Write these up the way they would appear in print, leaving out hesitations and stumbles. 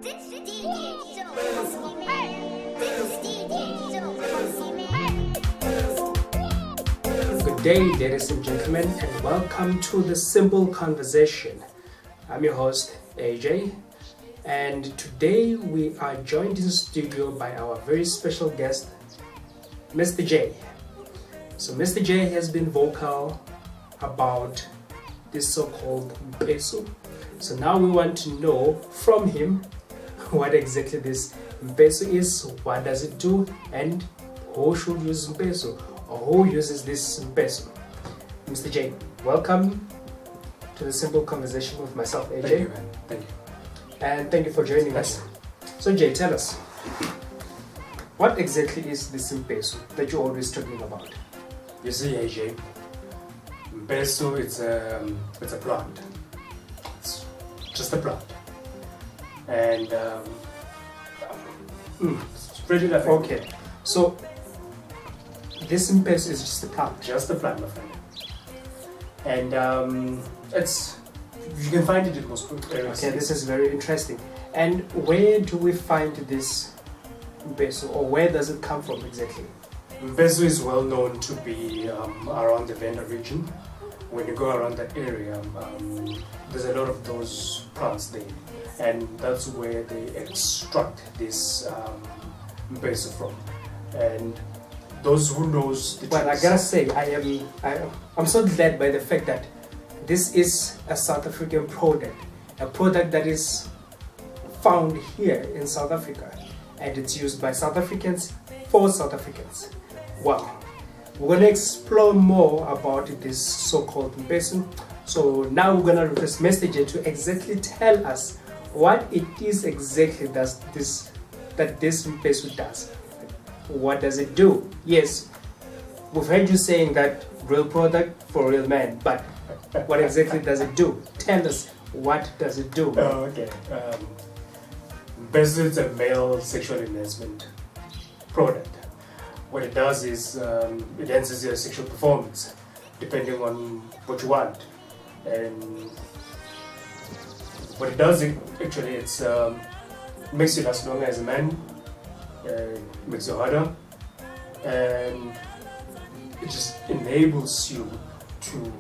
Good day, ladies and gentlemen, and welcome to the Simple Conversation. I'm your host, AJ, and today we are joined in the studio by our very special guest, Mr. J. So Mr. J has been vocal about this so-called Mpesu. So now we want to know from him what exactly this Mpesu is, what does it do, and who should use Mpesu, or who uses this Mpesu. Mr. J, welcome to the Simple Conversation with myself, AJ. Thank you, man. Thank you. And thank you for joining us. So Jay, tell us, what exactly is this Mpesu that you're always talking about? You see, AJ, Mpesu, it's a plant. It's just a plant. And it's pretty like Okay, so this Mpesu is just a plant. just a plant, my friend. And you can find it in most areas. Okay, this is very interesting. And where do we find this Mpesu, or where does it come from exactly? Mpesu is well known to be around the Venda region. When you go around that area, there's a lot of those plants there, and that's where they extract this Mpesu from. And those who knows the Well, I tricks- gotta say, I'm so glad by the fact that this is a South African product, a product that is found here in South Africa, and it's used by South Africans for South Africans. Wow. We're gonna explore more about this so-called Mpesu. So now we're gonna request Mr. J to exactly tell us what it is exactly that this Mpesu does. What does it do? Yes, we've heard you saying that real product for real men, but what exactly does it do? Tell us, what does it do? Oh, okay. Mpesu is a male sexual enhancement product. What it does is it enhances your sexual performance depending on what you want. And what it does, actually, it's makes you last longer as a man, makes you harder, and it just enables you to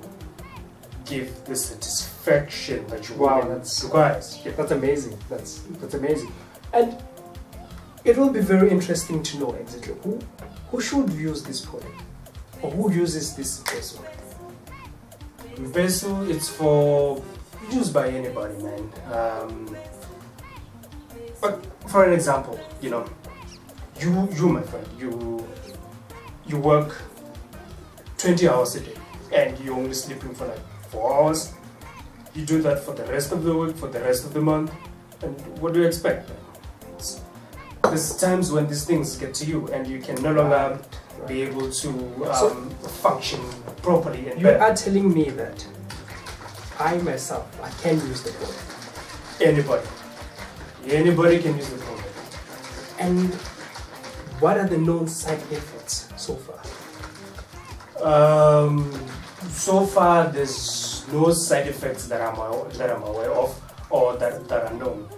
give the satisfaction that you Wow, want that's- requires. That's amazing. That's amazing. And it will be very interesting to know exactly who should use this product, or who uses this Mpesu. Mpesu, it's for used by anybody, man. But for an example, you my friend, you work 20 hours a day, and you're only sleeping for like 4 hours. You do that for the rest of the week, for the rest of the month, and what do you expect, man? There's times when these things get to you, and you can no longer be able to function properly. And You are telling me that I myself, I can use the product. Anybody can use the product. And what are the known side effects so far? So far, there's no side effects that I'm aware of, or that are known.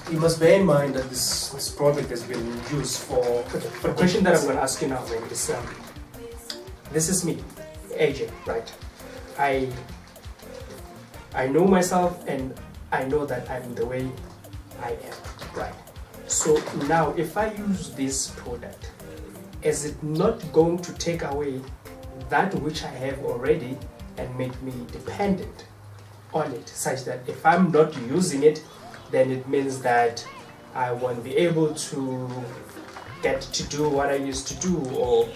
You must bear in mind that this product has been used for. The question that I'm going to ask you now is, this is me, AJ, right? I know myself, and I know that I'm the way I am, right? So now, if I use this product, is it not going to take away that which I have already and make me dependent on it, such that if I'm not using it, then it means that I won't be able to get to do what I used to do, or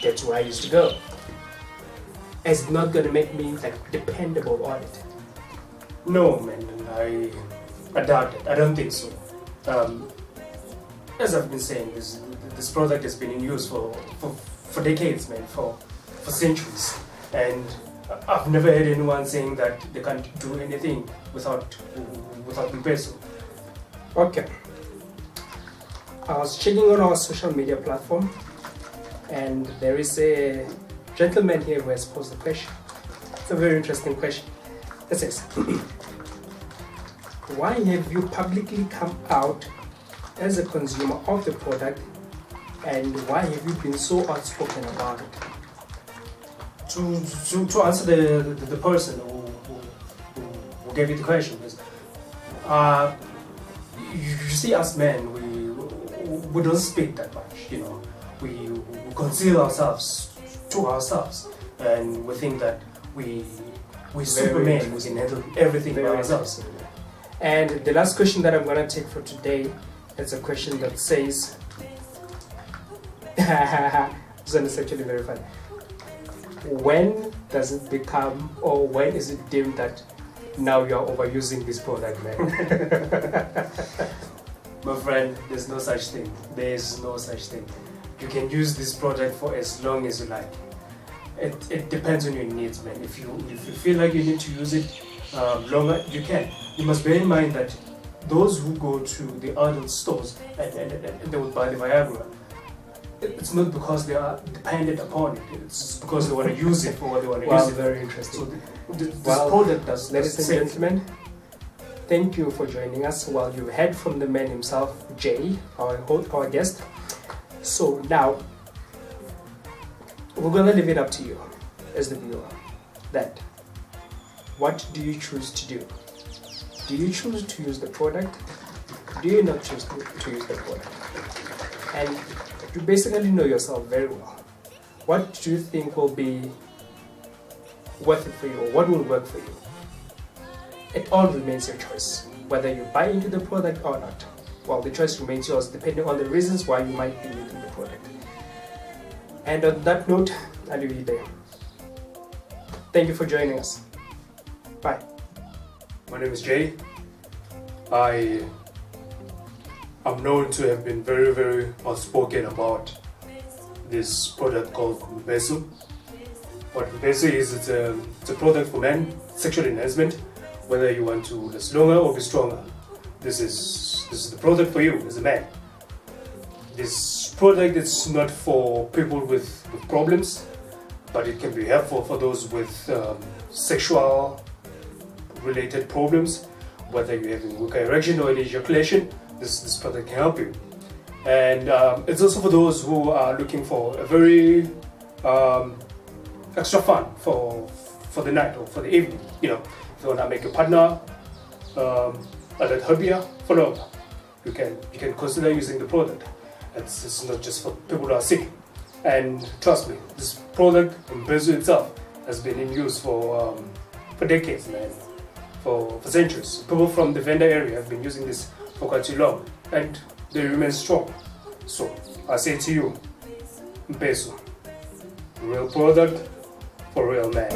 get to where I used to go? It's not going to make me like dependable on it. No, man, I doubt it. I don't think so. As I've been saying, this product has been in use for decades, man, for centuries, and I've never heard anyone saying that they can't do anything without Mpesu. Okay. I was checking on our social media platform, and there is a gentleman here who has posed a question. It's a very interesting question. It says, why have you publicly come out as a consumer of the product, and why have you been so outspoken about it? To answer the person who gave you the question is, you see, us men, we don't speak that much, you know. We conceal ourselves to ourselves, and we think that we Superman, we can handle everything by ourselves. And the last question that I'm gonna take for today is a question that says, this one is actually very funny. When does it become, or when is it deemed that now you are overusing this product, man? My friend, there's no such thing. There's no such thing. You can use this product for as long as you like. It depends on your needs, man. If you feel like you need to use it longer, you can. You must bear in mind that those who go to the adult stores and they would buy the Viagra, it's not because they are dependent upon it. It's because they want to use it for what they want to use it. Very interesting. So this product does. Ladies and gentlemen, thank you for joining us. Well, you heard from the man himself, Jay, our guest. So now, we're going to leave it up to you as the viewer. That, what do you choose to do? Do you choose to use the product? Do you not choose to use the product? And you basically know yourself very well. What do you think will be worth it for you, or what will work for you? It all remains your choice, whether you buy into the product or not. Well, the choice remains yours depending on the reasons why you might be using the product. And on that note, I'll leave you there. Thank you for joining us. Bye. My name is Jay. I am known to have been very, very outspoken about this product called Mpesu. What Mpesu is, it's a product for men, sexual enhancement, whether you want to last longer or be stronger. This is the product for you as a man. This product is not for people with problems, but it can be helpful for those with sexual related problems, whether you're having weak erection or ejaculation. This product can help you. And it's also for those who are looking for a very extra fun for the night or for the evening. You know, if you want to make your partner a little happier for longer, you can consider using the product. It's not just for people who are sick. And trust me, this product, Mpesu itself, has been in use for decades, man, for centuries. People from the Venda area have been using this for quite too long, and they remain strong. So I say to you, Mpesu, real product for real man.